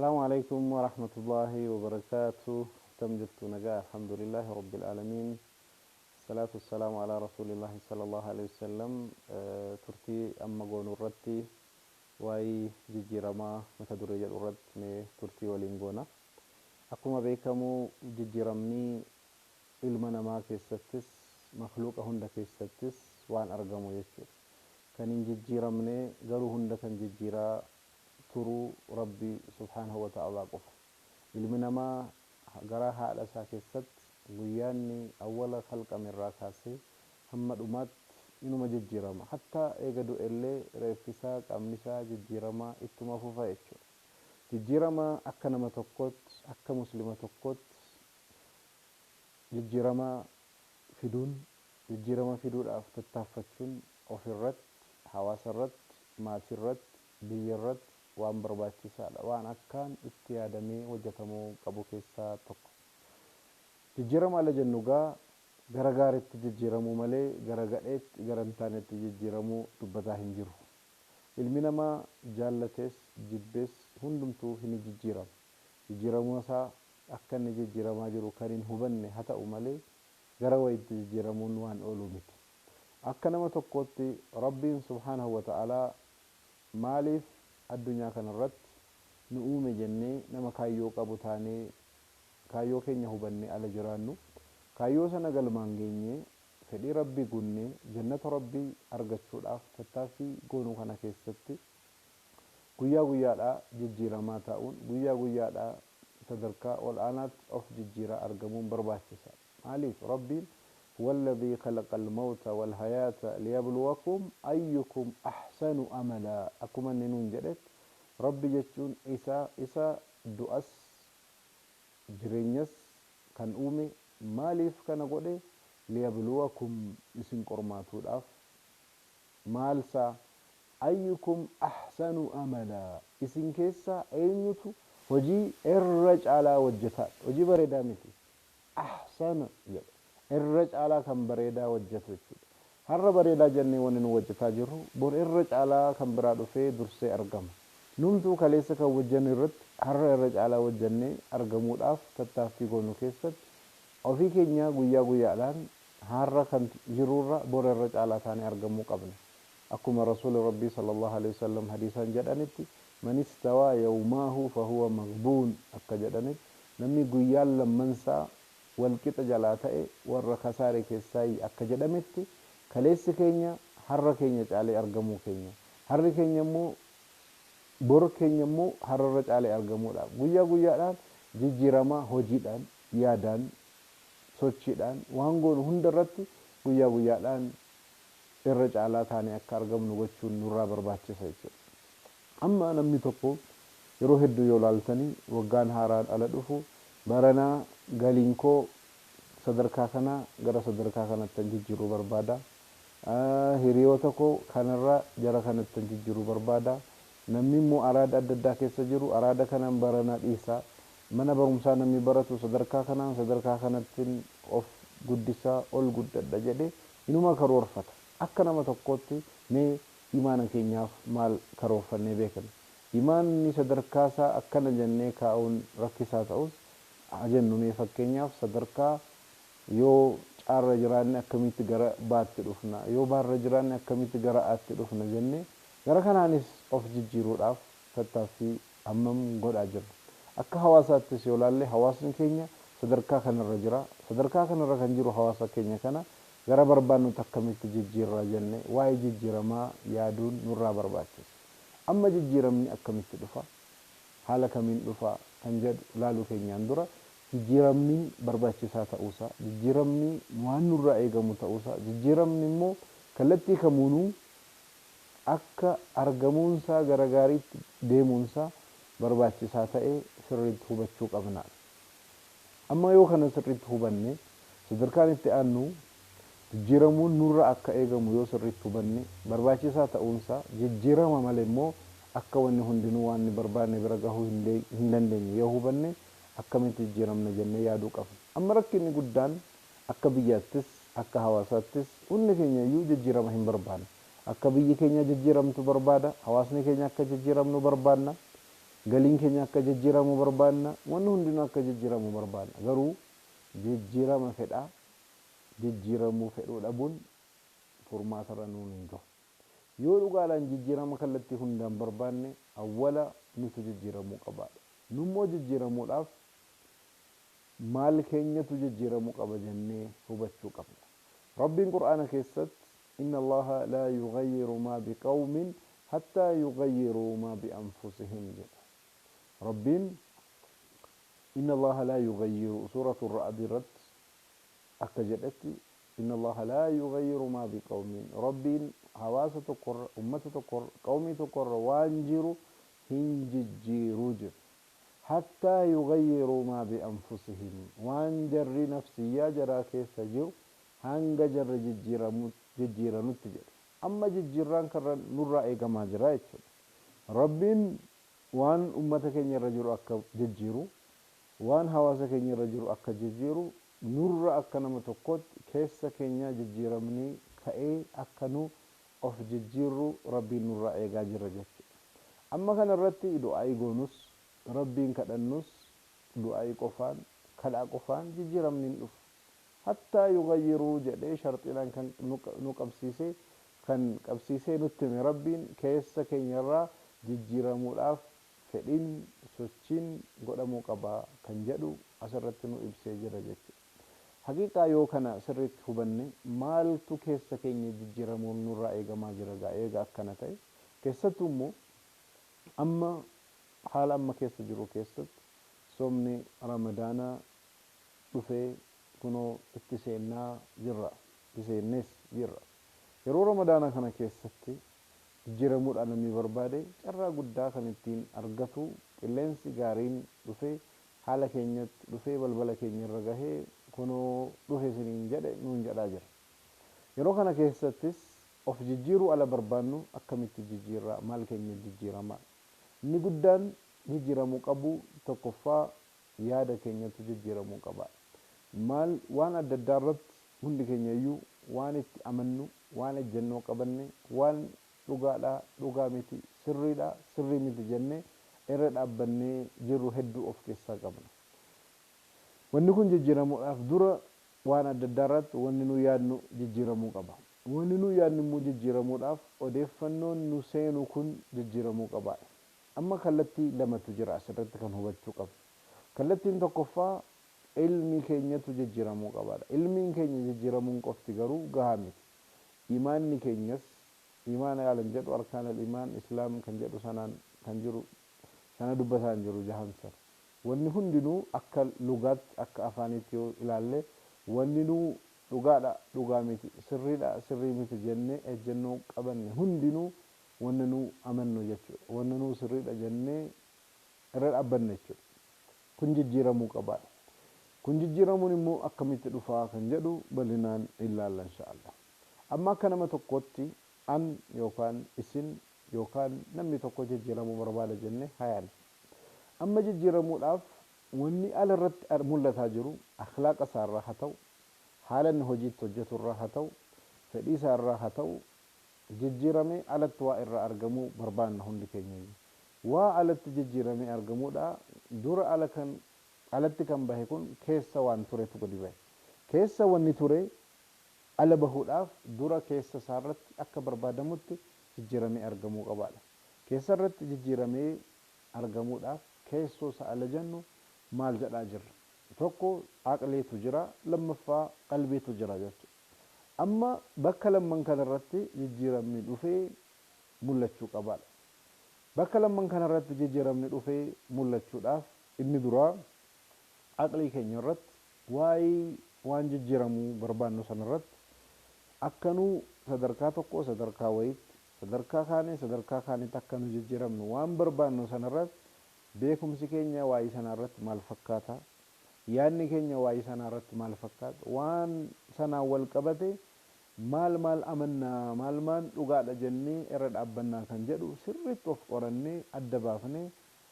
السلام عليكم ورحمة الله وبركاته. تمجدت نجاة الحمد لله رب العالمين. الصلاة والسلام على رسول الله صلى الله عليه وسلم. ترتي أما قون الرتي واي جيجيرما matadure jedhu irratti mee turtii waliin goona. Akkuma beekamu jijjiiramni ilma namaa keessattis makhluuqa hunda keessattis waan argamu jechuudha. Kan hin jijjiiramne garuu hunda kan jijjiiraa turu Rabbi subhanahu wa ta'ala qofa. Ilmi namaa gara haadha isaa keessatti guyyaanni awwala khalqame irraa kaasee hamma dhumaatti inuma jijjiirama. Hatta eega du'ellee reeffisaa qaamnisaa jijjiirama ittuma fufa jechuudha. Jijjiirama akka nama tokkootti akka muslima tokkootti jijjiirama fiduudhaaf tattaaffachuun ofirratti, hawaasarratti, maatirratti, biyyarratti waan barbaachisaadha. Waan akkaan itti yaadamee hojjetamuu qabu keessaa tokko. Jijjiirama ala jennugaa gara gaariitti jijjiiramuu malee gara gadheetti gara hin taanetti jijjiiramuu dubbataa hin jiru. Ilmi namaa jaallates jibbees hundumtuu hin jijjiirama. Jijjiiramuu isaa akka inni jijjiiramaa jiru kan hin hubanne haa ta'u malee gara wayitti jijjiiramuun waan oolu miti. Akka nama tokkootti Rabbiin subhanahu wa ta'ala maaliif addunyaa kanarratti nu uume jennee nama kaayyoo qabu taanee kaayyoo keenya hubannee ala jiraannu, kaayyoo sana galmaan geenye fedhii Rabbii guunnee jannata Rabbii argachuudhaaf tattaaffii goonuu kana keessatti guyyaa guyyaadhaa jijjiiramaa ta'uun, guyyaa guyyaadhaa sadarkaa ol aanaatti of jijjiiraa argamuun barbaachisaadha. Maaliif Rabbiin هو الذي خلق الموت والحياة ليبلوكم أيكم أحسن أملا. أكما ننون جدت ربي جتون إسا دؤس جرينيس كان أومي ماليف كان قولي ليبلوكم اسم قرماتو الأف مالسا أيكم أحسن أملا. اسم كيسا أينيوتو وجي الرج على وجهات وجي بردامتي أحسن جد الرج على كم بريدا وجهته. هر بريدا جنّي ونن وجهتا جرو بور الرج على كم برادو في درسي أرقم نمتو كليسا كوجن الرد هر الرج على وجنّي أرقمو الأف تتافي قونو كيست أو في كينيا قويا لان هر كان جرورا بور الرج على ثاني أرقمو قبل. أكما رسول ربي صلى الله عليه وسلم حديثا جدانتي من استوى يوماه فهو مغبون أكا جدانت نمي قويا لمنسا والكتا جلاتئ والرخساري كيساي أكا جدامتي كليس كينيا هر كينيا تعالي أرقمو كينيا هر كينيا مو بور كينيا مو هر رجالي أرقمو لا قويا لان جيجيراما هوجيدان يادان سوچيدان وانقون هندرتي قويا لان الرجالات هاني أكا أرقمنو وچون نورا برباتي سيچو. أما نمي تقو يروح الدو يولالتني وقان هاران على دفو barana galinko sadarkaa kana gara sadarkaa kanatti jijjiiruu barbaada. Hiriyoota koo kanarra jara kanatti jijjiiruu barbaada. Namni immoo araada adda addaa keessa jiru araada kanaan barana dhiisa. Mana barumsaa namni baratu sadarkaa kanatti of guddisaa ol guddadha jedhee inuma karoorfata. Akka nama tokkootti mee imaana keenyaaf maal karoorfannee beekna? Imaanni sadarkaa isaa akkana jennee kaa'uun rakkisaa ta'us jennu mee fakkeenyaaf sadarkaa yoo caarra jiraanne akkamitti gara baatti dhufna, yoo baarra jiraanne akkamitti gara aatti dhufna jennee gara kanaanis of jijjiiruudhaaf tattaaffii hammam godhaa jirra. Akka hawaasaattis yoo laalle hawaasni keenya sadarkaa kanarra jira. Sadarkaa kanarra kan jiru hawaasa keenya kana gara barbaannutti akkamitti jijjiirraa jennee waa'ee jijjiiramaa yaaduun nurraa barbaachisa. Amma jijjiiramni akkamitti dhufa? Haala kamiin dhufa kan jedhu laaluu keenyaan dura jijjiiramni barbaachisaa ta'uusaa, jijjiiramni waan nurraa eegamu ta'uusaa, jijjiiramni immoo kallattii kamuunuu akka argamuunsaa gara gaariitti deemuunsaa barbaachisaa ta'ee sirriitti hubachuu qabna. Amma yoo kana sirriitti hubanne sadarkaan itti aannu jijjiiramuun nurraa akka eegamu yoo sirriitti hubanne barbaachisaa ta'uunsaa jijjiirama malee immoo akka wanni hundinuu waan ni barbaanne bira gahuu hin dandeenye yoo hubanne akkamitti jijjiiramna jennee yaaduu qabna. Amma rakkinni guddaan akka biyyaattis akka hawaasaattis hundi keenya iyyuu jijjiirama hin barbaanne. Akka biyyi keenya jijjiiramtu barbaada, hawaasni keenya akka jijjiiramnu barbaanna. galiin keenya akka jijjiiramu barbaanna, wanni hundinuu akka jijjiiramu barbaanna. Garuu jijjiirama fedhaa, jijjiiramuu fedhuu dhabuun furmaata irra nuun hin gahu. Yoo dhugaadhaan jijjiirama kallattii hundaan barbaanne awwala nutu jijjiiramuu qabaadha. Nummoo jijjiiramuudhaaf maal keenyatu jijjiiramuu qaba jennee hubachuu qabna. Rabbiin Qur'aana keessatti inna Allaha laa yughayyiru maa biqawmin hattaa yughayyiruu maa bianfusihim jedha. Rabbiin inna Allaha laa yughayyiru suuratu Ra'd irratti akka jedhetti inna Allaha laa yughayyiru maa biqawmin, Rabbiin hawaasa tokkorra, ummata tokkorra, qawmii tokkorra waan jiru hin jijjiiruu jedha. Hattaa yughayyiruu maa bianfusihim, waan jarri nafsiyyaa jaraa keessa jiru hanga jarri jijjiiranutti jedha. Amma jijjiirraan kan nurraa eegamaa jira jechuudha. Rabbiin waan ummata keenya irra jiru akka jijjiiru, waan hawaasa keenya irra jiru akka jijjiiru, nurra akka nama tokkotti keessa keenya jijjiiramnii ka'ee akka nu of jijjiirru Rabbiin nurraa eegaa jira jechuudha. Amma kana irratti du'aa'ii goonus, Rabbiin kadhannus, du'aa'ii qofaan, kadhaa qofaan jijjiiramni hin dhufu. Hattaa yughayyiruu jedhee sharxiidhaan kan nu qabsiisee, kan qabsiisee nutti hime Rabbiin keessa keenyarraa jijjiiramuudhaaf fedhiin, sochiin godhamuu qaba kan jedhu asirratti nu ibsee jira jechuudha. Haqiiqaa yoo kana sirriitti hubanne maaltu keessa keenya jijjiiramuun nurraa eegamaa jira eega akkana ta'e. Keessattuu immoo amma haala amma keessa jiru keessatti soomni Ramadaanaa dhufee kunoo itti seennaa jirra, itti seennees jirra. Yeroo Ramadaanaa kana keessatti jijjiiramuudhaan namni barbaade carraa guddaa kan ittiin argatu, qilleensi gaariin dhufee haala keenyatti dhufee balbala keenya irra gahee kunoo dhufe isiniin jedhe nuun jedhaa jira. Yeroo kana keessattis of jijjiiruu ala barbaannu akkamitti jijjiirraa, maal keenya jijjiiramaa? Inni guddaan jijjiiramuu qabu tokkoffaa yaada keenyatu jijjiiramuu qaba. Maal waan adda addaa irratti hundi keenya iyyuu waan itti amannu, waan ejjennoo qabanne, waan dhugaadhaa, dhugaa miti, sirriidhaa, sirrii miti jennee irra dhaabbannee jirru hedduu of keessaa qabna. Wanni kun jijjiiramuudhaaf dura waan adda addaa irratti wanni nu yaadnu jijjiiramuu qaba. Wanni nu yaadnu immoo jijjiiramuudhaaf odeeffannoon nu seenu kun jijjiiramuu qaba. Amma kallattii lamatu jira asirratti kan hubachuu qabnu. Kallattiin tokkoffaa ilmi keenyatu jijjiiramuu qabaadha. Ilmiin keenya jijjiiramuun qofti garuu gahaa miti. Imaanni keenyas imaana yaalan jedhu arkaanal imaan islaam kan jedhu sanaan kan jiru sana dubbataan jiru jahansan. Wanni hundinuu akka lugaatti akka afaanitti yoo ilaalle wanni nu dhugaadha dhugaa miti, sirriidha sirrii miti jennee ejjennoo qabanne hundinuu wanni nu amannu jechuudha. Wanni nu sirriidha jennee irra dhaabbanne jechuudha. Kun jijjiiramuu qabaadha. Kun jijjiiramuun immoo akkamitti dhufaa kan jedhu bal'inaan ilaalla inshaallah. Amma akka nama tokkotti an yookaan isin yookaan namni tokko jijjiiramuu barbaada jennee hayaan. Amma jijjiiramuudhaaf wanni ala irratti mul'ataa jiru akhlaaqa isaarraa haa ta'u, haala inni hojiitti hojjetu irraa haa ta'u, fedhii isaarraa haa ta'u, jijjiiramee alatti waa irraa argamuu barbaanna hundi keenya. Waa alatti jijjiiramee argamuudha dura alatti kan bahe kun keessa waan turetu gadi bahe. Keessa wanni ture ala bahuudhaaf dura keessa isaarratti akka barbaadamutti jijjiiramee argamuu qabaadha. Keessa irratti jijjiiramee argamuudhaaf keessoo isa ala jennu maal jedhaa jirra? Tokko aqleetu jira, lammaffaa qalbeetu jira jechuudha. Amma bakka lamman kanarratti jijjiiramni dhufee mul'achuu qabaadha. Bakka lamman kanarratti jijjiiramni dhufee mul'achuudhaaf inni duraa aqlii keenya irratti waa'ee waan jijjiiramuu barbaannu sanarratti akkanuu sadarkaa tokko sadarkaa wayiitti sadarkaa kaanitti akkanu jijjiiramnu waan barbaannu sanarratti beekumsi keenya waa'ee sanarratti maal fakkaata, yaadni keenya waa'ee sanarratti maal fakkaata, waan sanaan wal qabate maal amannaa maal dhugaadha jennee irra dhaabbannaa kan jedhu sirriitti of qorannee adda baafnee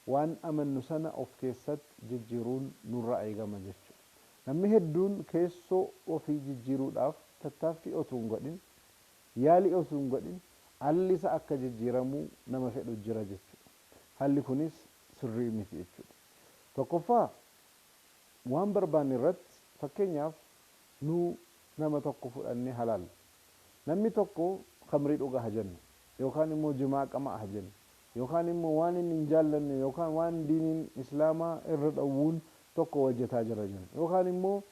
waan amannu sana of keessatti jijjiiruun nurraa eegama jechuudha. Namni hedduun keessoo ofii jijjiiruudhaaf tattaaffii osoo hin godhin, yaalii osoo hin godhin, haalli isaa akka jijjiiramuu nama fedhu jira jechuudha. Haalli kunis sirrii miti jechuudha. Tokkoffaa waan barbaanne irratti fakkeenyaaf nu nama tokko fudhannee halaal. Namni tokko khamrii dhugaa haa jennu yookaan immoo jimaa qamaa haa jennu yookaan immoo waan inni hin jaallanne yookaan waan diiniin islaamaa irra dhawuun tokko hojjetaa jira jennu yookaan immoo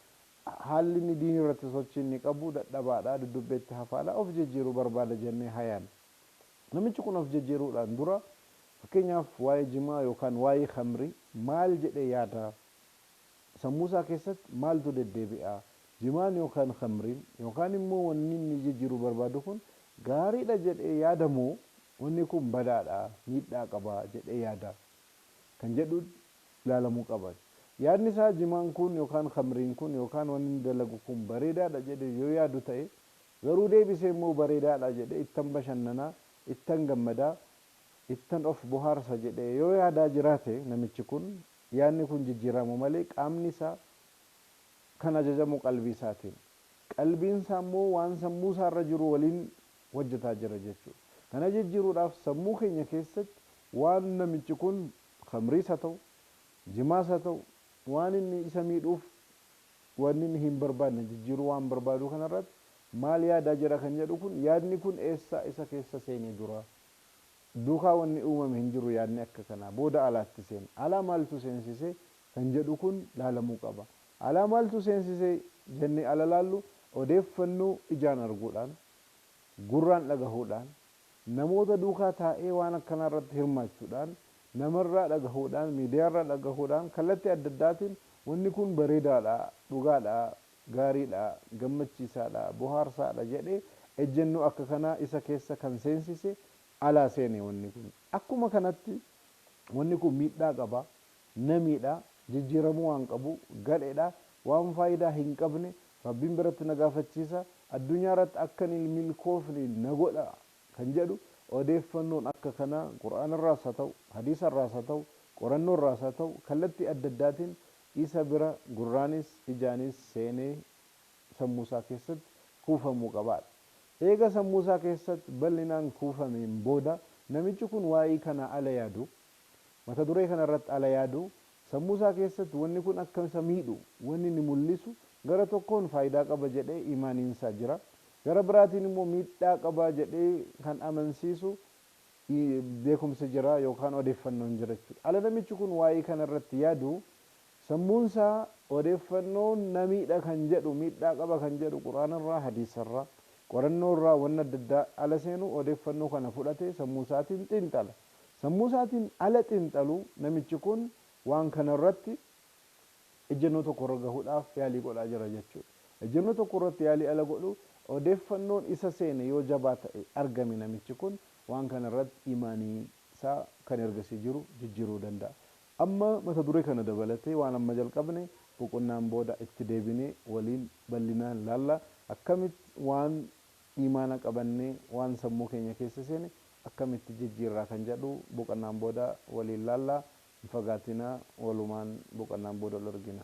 haalli inni diinii irratti sochii inni qabu dadhabaadhaa dudubbeetti hafaadhaa of jijjiiruu barbaada jennee hayaan. Namichi kun of jijjiiruudhaan dura fakkeenyaaf waa'ee jimaa yookaan waa'ee khamrii maal jedhee yaada? Sammuusaa keessatti maaltu deddeebi'a? Jimaan yookaan khamriin yookaan immoo wanni inni jijjiiruu barbaadu kun gaariidha jedhee yaadamoo wanni kun badaadha miidhaa qaba jedhee yaada? Kan jedhu ilaalamuu qaba. Yaadni isaa jimaan kun yookaan khamriin kun yookaan wanni inni dalagu kun bareedaadha jedhee yoo yaadu ta'e garuu deebisee immoo bareedaadha jedhee ittan bashannanaa ittan gammadaa ittan of bohaarsa jedhee yoo yaadaa jiraate namichi kun yaadni kun jijjiiramu malee qaamni isaa kan ajajamu qalbii isaatiin. Qalbiin isaa immoo waan sammuu isaa irra jiru waliin hojjetaa jira jechuudha. Kana jijjiiruudhaaf sammuu keenya keessatti waan namichi kun khamriis haa ta'u jimaas haa ta'u waan inni isa miidhuuf waan inni hin barbaadne jijjiiruu waan barbaadu kanarratti maal yaadaa jira kan jedhu kun yaadni kun eessa isa keessa seenee jira? Duukaa wanni uumame hin jiru yaadni akka kanaa booda alaatti seene. Alaa maaltu seensise kan jedhu kun laalamuu qaba. Alaa maaltu seensise jennee ala laallu odeeffannoo ijaan arguudhaan gurraan dhagahuudhaan namoota duukaa taa'ee waan akkanaa irratti hirmaachuudhaan namarraa dhagahuudhaan miidiyaarraa dhagahuudhaan kallattii adda addaatiin wanni kun bareedaadha dhugaadha gaariidha gammachiisaadha bohaarsaadha jedhee ejjennoo akka kanaa isa keessa kan seensise alaa seene wanni kun. Akkuma kanatti wanni kun miidhaa qaba namiidha jijjiiramuu waan qabu gadheedha waan faayidaa hin qabne rabbiin biratti na gaafachiisa addunyaa irratti akka inni milkoofne na godha kan jedhu odeeffannoon akka kana quraanarraas haa ta'u hadiisarraas haa ta'u qorannoorraas haa ta'u kallattii adda addaatiin isa bira gurraanis ijaanis seenee sammuusaa keessatti kuufamuu qabaadha. Eega sammuusaa keessatti bal'inaan kuufameen booda namichi kun waa'ee kana ala yaadu mata duree kana irratti ala yaadu sammuusaa keessatti wanni kun akka isa miidhu wanni ni mul'isu gara tokkoon faayidaa qaba jedhee imaaniinsaa jira. Gara biraatiin immoo miidhaa qaba jedhee kan amansiisu beekumsi jira yookaan odeeffannoon jira jechuudha. Ala namichi kun waa'ee kana irratti yaadu sammuunsaa odeeffannoon namiidha kan jedhu miidhaa qaba kan jedhu quraanarraa hadiisarraa qorannoorraa wanna adda addaa ala seenu odeeffannoo kana fudhatee sammuusaatiin xiinxala. Sammuusaatiin ala xiinxalu namichi kun waan kana irratti ejjennoo tokko irra gahuudhaaf yaalii godhaa jira jechuudha. Ejjennoo tokko irratti yaalii ala godhu odeeffannoon isa seene yoo jabaa ta'e argame namichi kun waan kana irratti imaanii isaa kan ergasii jiru jijjiiruu danda'a. Amma mata duree kana dabalatee waan amma jalqabne boqonnaan booda itti deebinee waliin bal'inaan laalla akkamitti waan imaana qabannee waan sammuu keenya keessa seene akkamitti jijjiirraa kan jedhu boqonnaan booda waliin laalla fagaatina walumaan boqonnaan booda wal argina.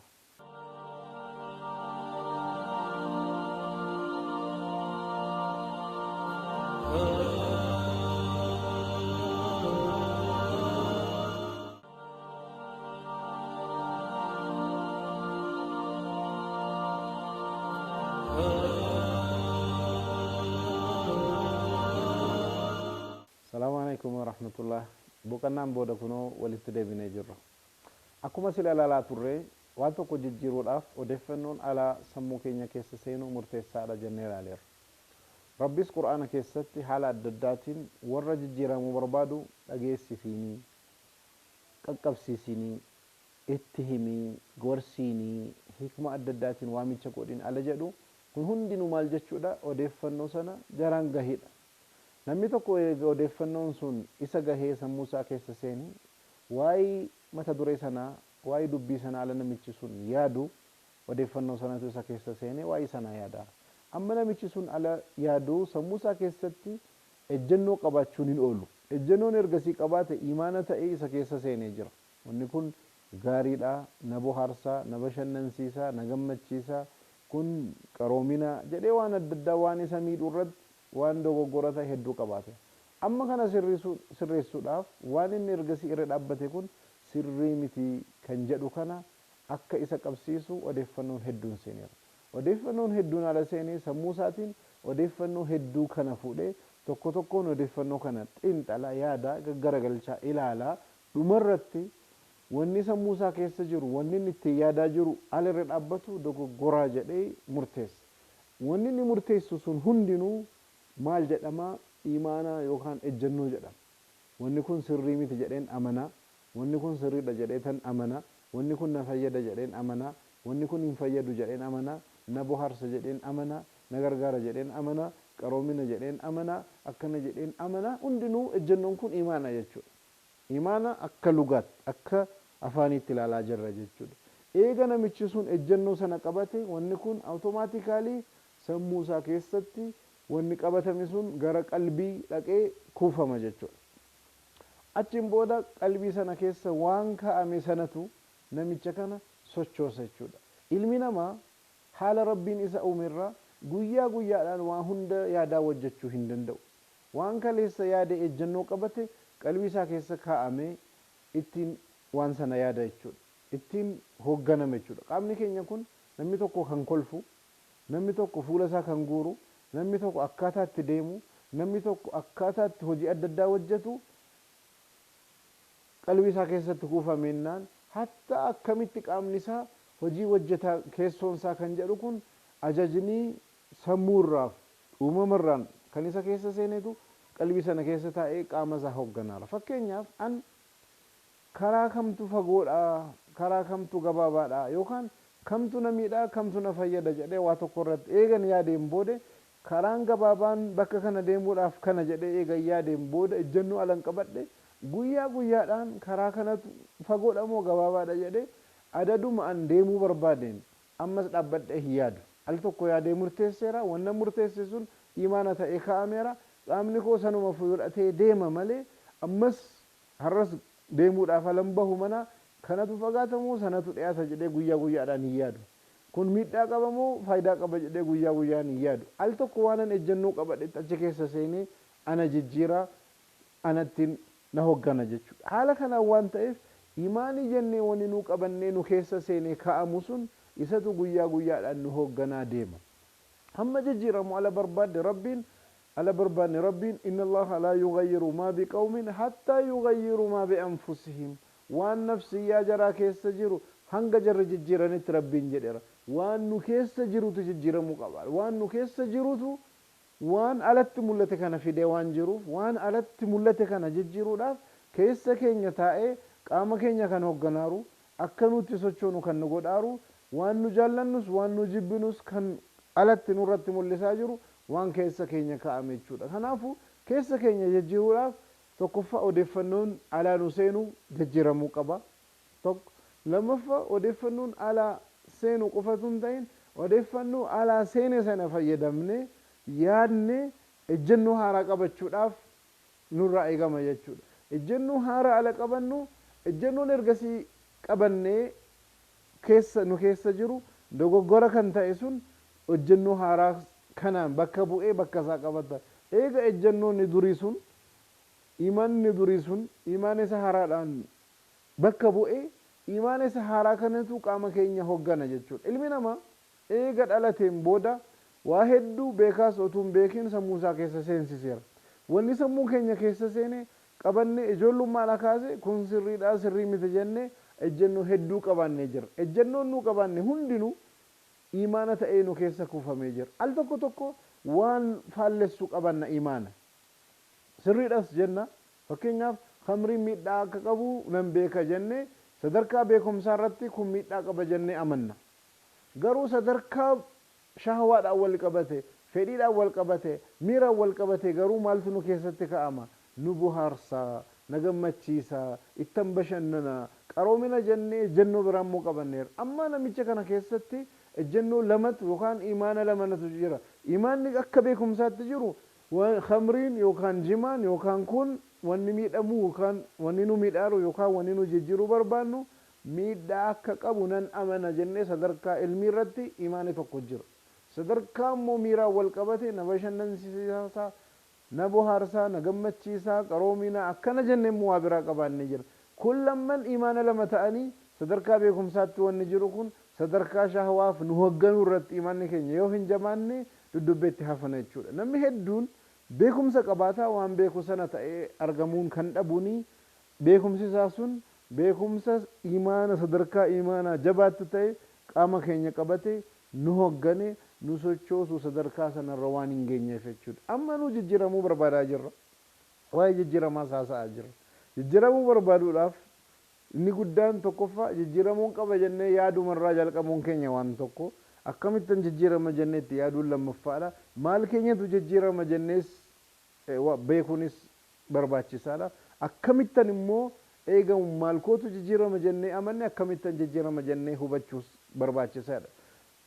Assalamualaikum warahmatullahi boqonnaan booda kunoo walitti deebinee jirra. Akkuma sila ilaalaa turre waan tokko jijjiiruudhaaf odeeffannoon ala sammuu keenya keessa seenuu murteessaadha jennee ilaaleerra. Rabbis Qur'aana keessatti haala adda addaatiin warra jijjiiramuu barbaadu dhageessisinii qaqqabsiisinii itti himii gorsiinii hikma adda addaatiin waamicha godhin ala jedhu kun hundinuu maal jechuudha odeeffannoo sana jaraan gahidha. Namni tokko eega odeeffannoon sun isa gahee sammuusaa keessa seene waa'ee mata duree sanaa waa'ee dubbii sanaa ala namichi sun yaadu odeeffannoo sanatu isa keessa seene waa'ee sanaa yaada. Amma namichi sun ala yaadu sammuusaa keessatti ejjennoo qabaachuun hin oolu. Ejjennoon ergasii qabaate imaana ta'ee isa keessa seenee jira. Wanni kun gaariidha, na bohaarsaa, na bashannansiisaa, na gammachiisaa, kun qaroomina jedhee waan adda addaa waan isa miidhu irratti waan dogoggora ta'e hedduu qabaate. Amma kana sirreessuudhaaf waan inni ergasii irra dhaabbate kun sirrii miti kan jedhu kana akka isa qabsiisu odeeffannoon hedduun seeneera. Odeeffannoon hedduun ala seenee sammuu isaatiin odeeffannoo hedduu kana fuudhee tokko tokkoon odeeffannoo kana xiinxala yaada gaggaragalchaa ilaalaa dhumarratti wanni sammuu isaa keessa jiru wanni inni itti yaadaa jiru alirra dhaabbatu dogoggoraa jedhee murteessa. Wanni inni murteessu sun hundinuu maal jedhama? Imaana yookaan ejjennoo jedhama. Wanni kun sirrii miti jedheen amana, wanni kun sirriidha jedhee tan amana, wanni kun na fayyada jedheen amana, wanni kun hin fayyadu jedheen amana, na bohaarsa jedheen amana, na gargaara jedheen amana, qaroomina jedheen amana, akkana jedheen amana. Hundinuu ejjennoon kun imaana jechuudha. Imaana akka lugaatti akka afaanitti ilaalaa jirra jechuudha. Eega namichi sun ejjennoo sana qabate wanni kun awutomaatikaalii sammuu isaa keessatti wanni qabatame sun gara qalbii dhaqee kuufama jechuudha. Achiin booda qalbii sana keessa waan kaa'ame sanatu namicha kana sochoosa jechuudha. Ilmi namaa haala rabbiin isa uumerraa guyyaa guyyaadhaan waan hunda yaadaa hojjechuu hin danda'u. Waan kaleessa yaade ejjennoo qabate qalbii isaa keessa kaa'ame ittiin waan sana yaada jechuudha. Ittiin hoogganama jechuudha. Qaamni keenya kun namni tokko kan kolfu, namni tokko fuula isaa kan guuru, namni tokko akkaataa itti deemu, namni tokko akkaataa itti hojii adda addaa hojjetu qalbii isaa keessatti kuufamennaan hatta akkamitti qaamni isaa hojii hojjetaa keessoon isaa kan jedhu kun ajajnii sammuurraaf uumamarraan kan isa keessa seenetu qalbii sana keessa taa'ee qaama isaa hoogganaara. Fakkeenyaaf an karaa kamtu fagoodha, karaa kamtu gabaabaadha yookaan kamtu na miidhaa, kamtu na fayyada jedhee waa tokko irratti eegan yaadeen booda karaan gabaabaan bakka kana deemuudhaaf kana jedhee eegan yaadeen booda ejjennoo alan qabadhe guyyaa guyyaadhaan karaa kanatu fagoodha moo gabaabaadha jedhee adaduma an deemuu barbaadeen ammas dhaabbadhee hin yaadu. Al tokko yaadee murteesseera, wanna murteesse sun imaana ta'ee kaa'ameera, qaamni koo sanuma fudhatee deema malee ammas har'as deemuudhaaf alan bahu mana kanatu fagaatamoo sanatu dhiyaata jedhee guyyaa guyyaadhaan hin yaadu. Kun miidhaa qaba moo faayidaa qaba jedhee guyyaa guyyaan hin yaadu. Al tokko waanan ejjennoo qabadhe achi keessa seenee ana jijjiiraa anattiin na hoggana jechuudha. Haala kanaan waan ta'eef imaanii jennee wanni nu qabannee nu keessa seenee kaa'amu sun isatu guyyaa guyyaadhaan nu hoogganaa deema. Hamma jijjiiramu ala barbaadde rabbiin inna allaha laa yughayyiru maa biqawmin hattaa yughayyiru maa bianfusihim. Waan nafsiyyaa jaraa keessa jiru hanga jarri jijjiiranitti rabbiin jedheera. Waan nu keessa jirutu jijjiiramuu qaba. Waan nu keessa jirutu waan alatti mul'ate kana fidee waan jiruuf waan alatti mul'ate kana jijjiiruudhaaf keessa keenya taa'ee qaama keenya kan hoogganaaru akka nuti sochoonu kan nu godhaaru waan nu jaallannus waan nu jibbinus kan alatti nurratti mul'isaa jiru waan keessa keenya kaa'ame jechuudha. Kanaafuu keessa keenya jijjiiruudhaaf tokkoffaa odeeffannoon alaa nu seenu jijjiiramuu qaba. Tokko lammaffaa odeeffannoon alaa seenu qofatu hin ta'in odeeffannoo alaa seene sana fayyadamne yaadne ejjennoo haaraa qabachuudhaaf nurraa eegama jechuudha. Ejjennoo haaraa ala qabannu ejjennoon ergasii qabannee keessa nu keessa jiru dogoggora kan ta'e sun ejjennoo haaraa kanaan bakka bu'ee bakka isaa qabata. Eega ejjennoonni durii sun imaanni durii sun imaana isa haaraadhaan bakka bu'ee imaana isa haaraa kanatu qaama keenya hoggana jechuudha. Ilmi namaa eega dhalateen booda waa hedduu beekaas otuun beekin sammuu isaa keessa seensiseera. Wanni sammuu keenya keessa seene qabanne ijoollummaadhaa kaase kun sirriidhaa sirrii miti jenne ejjennoo hedduu qabannee jira. Ejjennoon nu qabanne hundinuu imaana ta'ee nu keessa kuufamee jira. Al tokko tokko waan faallessu qabanna imaana. Sirriidhas jenna. Fakkeenyaaf khamriin miidhaa akka qabu nan beeka jenne sadarkaa beekumsaa irratti kun miidhaa qaba jennee amanna. Garuu sadarkaa shahwaadhaan wal qabate, fedhiidhaan wal qabate, miiraan wal qabate garuu maaltu nu keessatti ka'ama? Nu bohaarsa, na gammachiisa, ittan bashannana, qaroomina jennee ejjennoo biraan moo qabanneera. Amma namicha kana keessatti ejjennoo lamatu yookaan imaana lamanatu jira. Imaanni akka beekumsaatti jiru khamriin yookaan jimaan yookaan kun wanni miidhamu yookaan wanni nu miidhaaru yookaan wanni nu jijjiiruu barbaannu miidhaa akka qabu nan amana jennee sadarkaa ilmii irratti imaani tokko jira. Sadarkaa immoo miiraan wal qabate na bashannansiisaa, na bohaarsaa, na gammachiisaa, qaroomina akkana jennee immoo waa biraa qabaannee jira. kullamman imaana lama ta'anii sadarkaa beekumsaatti wanni jiru kun sadarkaa shahwaaf nu hogganuu irratti imaanni keenya yoo hin jamaanne dudubbeetti hafana jechuudha. Namni hedduun beekumsa qabaataa waan beeku sana ta'ee argamuun kan dhabuuni beekumsi isaa sun beekumsa imaana sadarkaa imaanaa jabaatti ta'e qaama keenya qabate nu hoggane nu sochoosu sadarkaa sanarra waan hin geenyeef jechuudha. Amma nu jijjiiramuu barbaadaa jirra. Waa'ee jijjiiramaa haasa'aa jirra. Jijjiiramuu barbaaduudhaaf inni guddaan tokkoffaa jijjiiramuun qaba jennee yaadumarraa jalqabuun keenya waan tokko akkamittan jijjiirama jennee itti yaaduun lammaffaadha. Maal keenyatu jijjiirama jennees beekuunis barbaachisaadha. Akkamittan immoo eegamu maal kootu jijjiirama jennee amanne akkamittan jijjiirama jennee hubachuus barbaachisaadha.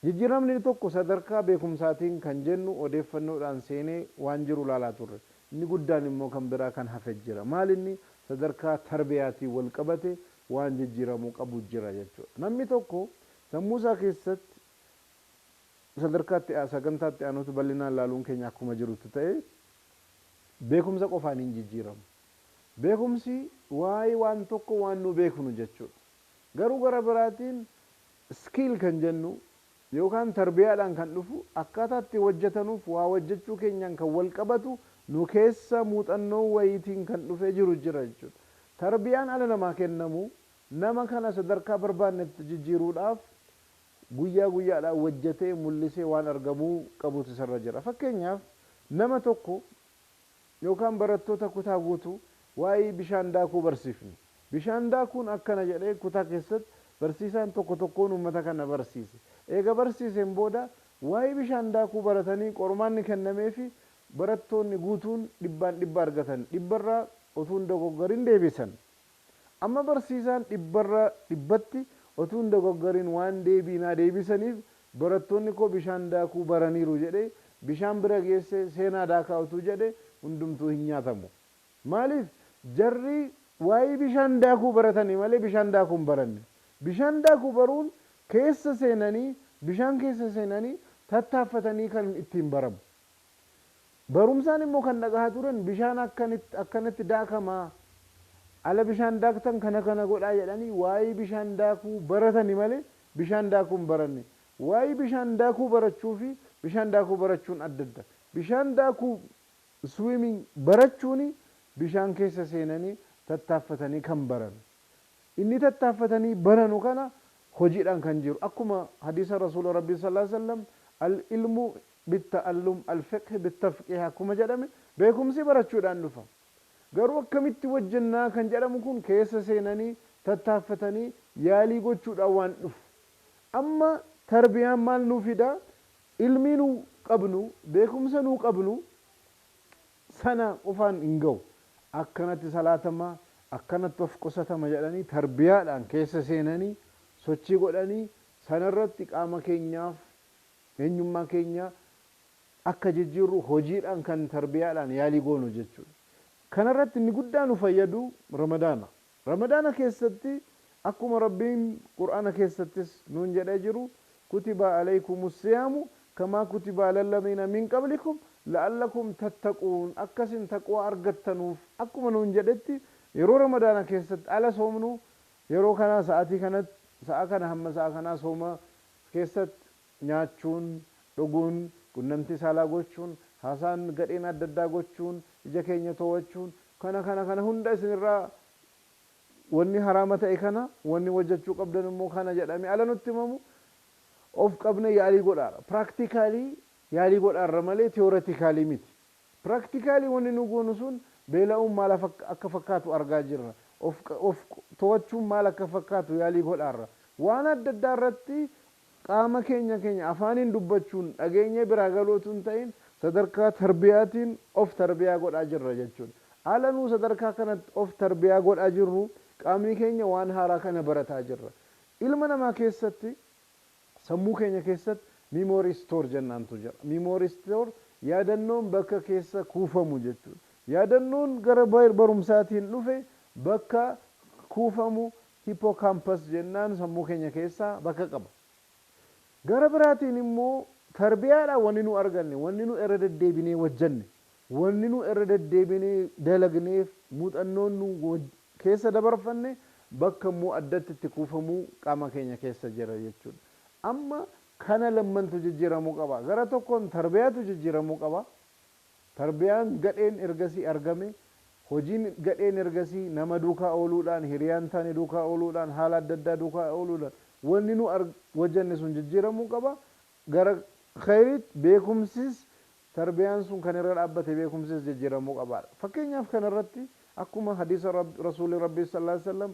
Jijjiiramni tokko sadarkaa beekumsaatiin kan jennu odeeffannoodhaan seenee waan jiru ilaalaa turre. Inni guddaan immoo kan biraa kan hafe jira. Maal inni sadarkaa tarbiyaatiin wal qabate waan jijjiiramuu qabu jira jechuudha. Namni tokko sammuu isaa keessatti sadarkaatti sagantaatti aanutu bal'inaan ilaaluun keenya akkuma jirutti ta'e beekumsa qofaan hin jijjiiramu. Beekumsi waa'ee waan tokko waan nu beeknu jechuudha. Garuu gara biraatiin skill kan jennu yookaan tarbiyaadhaan kan dhufu akkaataa itti hojjetanuuf waa hojjechuu keenyaan kan wal qabatu nu keessa muuxannoo wayiitiin kan dhufee jiru jira jechuudha. Tarbiyaan ala namaa kennamu nama kana sadarkaa barbaannetti jijjiiruudhaaf guyyaa guyyaadhaan hojjetee mul'isee waan argamuu qabutu isarra jira. Fakkeenyaaf nama tokko yookaan barattoota kutaa guutuu waa'ee bishaan daakuu barsiifne. Bishaan daakuun akkana jedhee kutaa keessatti barsiisaan tokko tokkoon uummata kana barsiise. Eega barsiiseen booda waa'ee bishaan daakuu baratanii qormaanni kennameefi barattoonni guutuun dhibbaan dhibba argatan. Dhibbarraa otuun dogoggorin deebisan. Amma barsiisaan dhibbarraa dhibbatti otuun dogoggorin waan deebiinaa deebisaniif barattoonni koo bishaan daakuu baraniiru jedhee bishaan bira geesse seenaa daakaa otuu jedhe hundumtuu hin nyaatamu. Maaliif jarri waa'ee bishaan daakuu baratanii malee bishaan daakuu hin baranne. Bishaan daakuu baruun keessa seenanii bishaan keessa seenanii tattaaffatanii kan ittiin baramu. Barumsaan immoo kan dhagahaa turan bishaan akkanatti daakamaa ala bishaan daaktan kana godhaa jedhanii waa'ee bishaan daakuu baratanii malee bishaan daakuu hin baranne. Waa'ee bishaan daakuu barachuu fi bishaan daakuu barachuun adda adda. Bishaan daakuu swimming barachuuni bishaan keessa seenanii tattaaffatanii kan baran. Inni tattaaffatanii baranu kana hojiidhaan kan jiru. Akkuma hadiisa Rasuula Rabbii sallallahu alaihi wasallam al-ilmu bitta'allum al-fiqh bittafqih akkuma jedhame beekumsi barachuudhaan dhufa. Garuu akkamitti wajjannaa kan jedhamu kun keessa seenanii tattaaffatanii yaalii gochuudhaan waan dhufu. Amma tarbiyaan maal nuu fida? Ilmii nuu qabnu, beekumsa nuu qabnu sana qofaan hin ga'u. Akkanatti salaatamaa, akkanatti of qusatama jedhanii tarbiyaadhaan keessa seenanii sochii godhanii sanarratti qaama keenyaaf eenyummaa keenya akka jijjiirru hojiidhaan kan tarbiyaadhaan yaalii goonu jechuudha. Kanarratti inni guddaan nu fayyadu Ramadaana. Ramadaana keessatti akkuma Rabbiin Qur'aana keessattis nuun jedhee jiru kutiba alaykumus siyaamu kamaa kutiba alal ladhiina min qablikum la'allakum tattaquun akkasin taqwaa argattanuuf akkuma nuun jedhetti yeroo Ramadaana keessatti ala soomnu yeroo kana sa'aatii kanatti sa'a kana hamma sa'a kana sooma keessatti nyaachuun dhuguun qunnamtii saalaa gochuun haasaan gadheen adda addaa gochuun ija keenya to'achuun kana hunda isinirraa wanni haraama ta'e kana wanni hojjechuu qabdan immoo kana jedhame ala nutti himamu of qabne yaalii godhaara. Practically yaalii godhaarra malee theoretically miti. Practically wanni nu goonu sun beela'uun maal akka fakkaatu argaa jirra. Of to'achuun maal akka fakkaatu yaalii godhaarra. Waan adda addaa irratti qaama keenya afaaniin dubbachuun dhageenya biraa galootuun ta'in sadarkaa tarbiyaatiin of tarbiyaa godhaa jirra jechuudha. Haala nuu sadarkaa kanatti of tarbiyaa godhaa jirru qaamni keenya waan haaraa kana barataa jirra. Ilma namaa keessatti sammuu keenya keessatti memory store jennaantu jira. Memory store yaadannoon bakka keessa kuufamu jechuudha. Yaadannoon gara barumsaatiin dhufe bakka kuufamu hippocampus jennaan sammuu keenya keessaa bakka qaba. Gara biraatiin immoo tarbiyaadhaan wanni nu arganne, wanni nu irra deddeebinee hojjenne, wanni nu irra deddeebinee dalagneef muuxannoon nu keessa dabarfanne bakka immoo addatti itti kuufamuu qaama keenya keessa jira jechuudha. Amma kana lammantu jijjiiramuu qaba. Gara tokkoon tarbiyaatu jijjiiramuu qaba. Tarbiyaan gadheen ergasii argame, hojiin gadheen ergasii nama duukaa ooluudhaan, hiriyaan taane duukaa ooluudhaan, haala adda addaa duukaa ooluudhaan wanni nu wajjanne sun jijjiiramuu qaba. Gara khayriitti beekumsis tarbiyaan sun kan irra dhaabbate beekumsis jijjiiramuu qabaadha. Fakkeenyaaf kanarratti akkuma hadiisa rasuulli rabbii sallallahu alaihi wasallam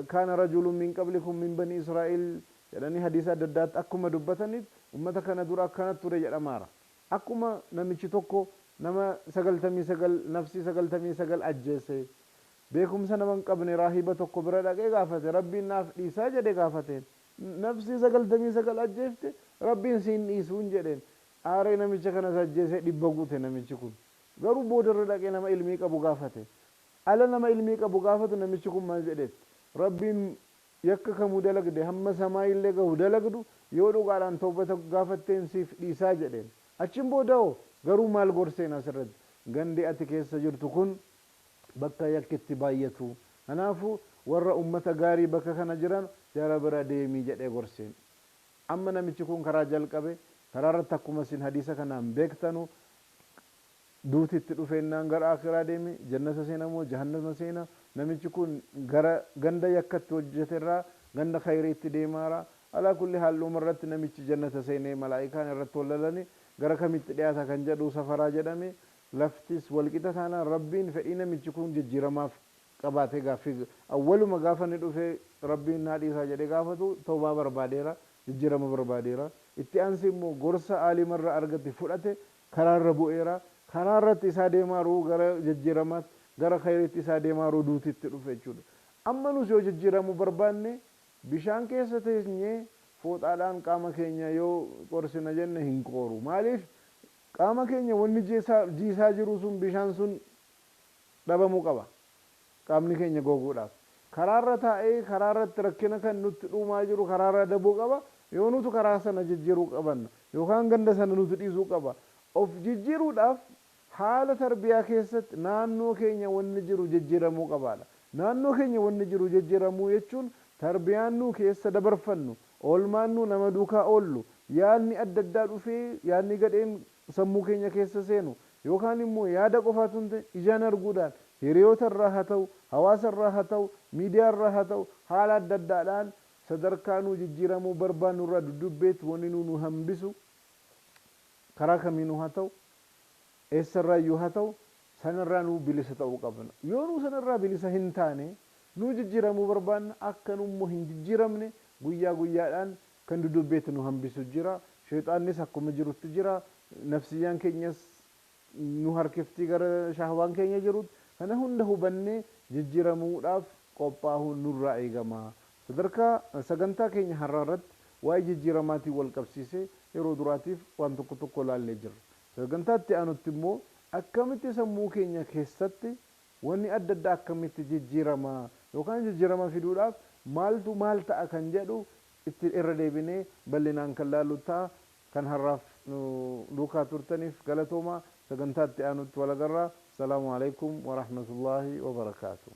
kaana rajulun min qablikum min bani Israa'il jedhanii hadiisa adda addaatti akkuma dubbataniif ummata kana dura akkanatti ture jedhamaara. Akkuma namichi tokko nama 99 nafsi 99 ajjeese beekumsa nama hin qabne raahiba tokko bira dhaqee gaafate rabbiin naaf dhiisaa jedhe gaafate nafsi 99 ajjeefte rabbiin siin dhiisuun jedheen aaree namicha kana ajjeese dhibba guute namichi kun garuu boodarra dhaqee nama ilmii qabu gaafate ala nama ilmii qabu gaafatu namichi kun maal jedhetti rabbiin yakka kamuu dalagde hamma samaa illee gahu dalagdu yoo dhugaadhaan toobata gaafatteen siif dhiisaa jedheen achin booda'oo garuu maal gorseen asirratti gandi ati keessa jirtu kun bakka yakkitti baay'atu kanaafu warra ummata gaarii bakka kana jiran jara bira deemii jedhee gorseen amma namichi kun karaa jalqabe karaa irratti akkuma isin hadiisa kanaan beektanu duutitti dhufeennaan gara akiraa deemi jannata seena moo jahannama seena namichi kun gara ganda yakkatti hojjeterraa ganda khayriitti deemaara ala kulli haaluma irratti namichi jannata seenee malaa'ikaan irratti wallalani gara kamitti dhiyaata kan jedhu safaraa jedhame laftis walqixa taanaan rabbiin fedhii namichi kun jijjiiramaaf qabaatee gaaffii awwaluma gaafa ni dhufee rabbiin naa dhiisaa jedhee gaafatu toobaa barbaadeera jijjiirama barbaadeera itti aansi immoo gorsa aalimarra argate fudhate karaarra bu'eera karaarratti isaa deemaaru gara jijjiiramaatti gara khayriitti isaa deemaaru duutitti dhufe jechuudha. Amma nus yoo jijjiiramuu barbaanne bishaan keessa teenyee fooxaadhaan qaama keenya yoo qorsina jenne hin qooru. Maaliif qaama keenya wanni jiisaa jiru sun bishaan sun dhabamuu qaba. Qaamni keenya goguudhaaf. Karaarra taa'ee karaarratti rakkina kan nutti dhuumaa jiru karaarra dabuu qaba. Yoo nutu karaa sana jijjiiruu qabanna yookaan ganda sana nuti dhiisuu qaba. Of jijjiiruudhaaf haala tarbiyaa keessatti naannoo keenya wanni jiru jijjiiramuu qabaadha. Naannoo keenya wanni jiru jijjiiramuu jechuun tarbiyaan nu keessa dabarfannu oolmaan nu nama duukaa oollu yaadni adda addaa dhufee yaadni gadheen sammuu keenya keessa seenu yookaan immoo yaada qofaatu hin ta'e ijaan arguudhaan hiriyoota irraa haa ta'u hawaasa irraa haa ta'u miidiyaa irraa haa ta'u haala adda addaadhaan sadarkaa nu jijjiiramuu barbaannu irraa dudubbeetti wanni nu hambisu karaa kamiinuu haa ta'u eessarraayyuu haa ta'u sanarraa nu bilisa ta'uu qabna. Yoo nu sanarraa bilisa hin taane nu jijjiiramuu barbaanna akka nu immoo hin jijjiiramne guyyaa guyyaadhaan kan dudubbeetti nu hambisu jira. Sheexaannis akkuma jirutti jira. Nafsiyyaan keenyas nu harkiftii gara shahwaan keenya jirutti kana hunda hubannee jijjiiramuudhaaf qophaa'uun nurraa eegama. Sadarkaa sagantaa keenya har'aa irratti waa'ee jijjiiramaatiin wal qabsiisee yeroo duraatiif waan tokko tokko laallee jirra. Sagantaatti aanutti immoo akkamitti sammuu keenya keessatti wanni adda addaa akkamitti jijjiirama yookaan jijjiirama fiduudhaaf maaltu maal ta'a kan jedhu itti irra deebinee bal'inaan kan laallu ta'a. Kan har'aaf duukaa turtaniif galatooma sagantaatti aanutti wal agarra. Salaamu alaikum wa rahmatullahi wa barakaatuh.